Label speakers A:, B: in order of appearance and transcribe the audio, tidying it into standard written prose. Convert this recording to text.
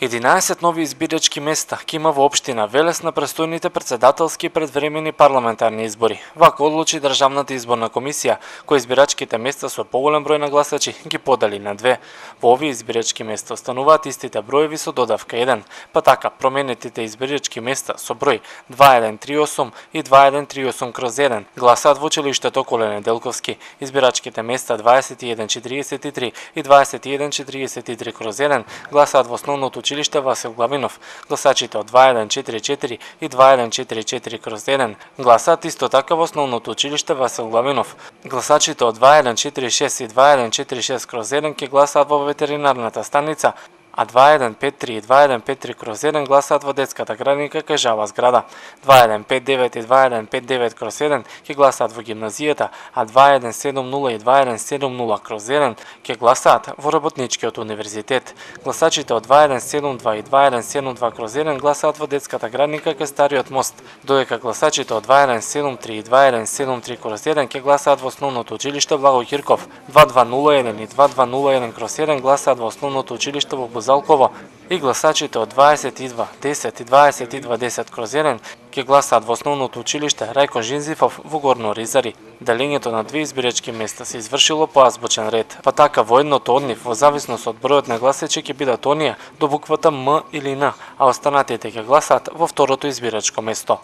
A: 11 нови избирачки места ќе има во општина Велес на престојните председателски и предвремени парламентарни избори. Вака одлучи Државната изборна комисија, која избирачките места со поголем број на гласачи ги подели на две. Во овие избирачки места остануваат истите броеви со додавка 1, па така променетите избирачки места со број 2138 и 2138/1 гласаат во училиштето Коле Неделковски. Избирачките места 2143 и 2143/1 гласаат во основното училиште Васил Главинов. Гласачите од 2144 и 2144/1 гласаат исто така во основното училиште Васил Главинов. Гласачите од 2146 и 2146/1 ќе гласаат во ветеринарната станица, а 2153 и 2153/1 гласаат во детската градинка Кажава зграда. 2159 и 2159/1 ќе гласаат во гимназијата, а 2170 и 2170/1 ќе гласаат во Работничкиот универзитет. Гласачите од 2172 и 2172/1 гласаат во детската градинка кај Стариот мост, додека гласачите од 2173 и 2173/1 ќе гласаат во основното училиште Благо Кирков. 2201 и 2201/1 гласаат во основното училиште во Бузалково и гласачите од 2210 и 2210/1 ќе гласаат во основното училиште Рајко Жизифов во Горно Оризари. Делењето на две избирачки места се извршило по азбучен ред, па така во едното од нив, во зависност од бројот на гласачи, ќе бидат оние до буквата М или Н, а останатите ќе гласаат во второто избирачко место.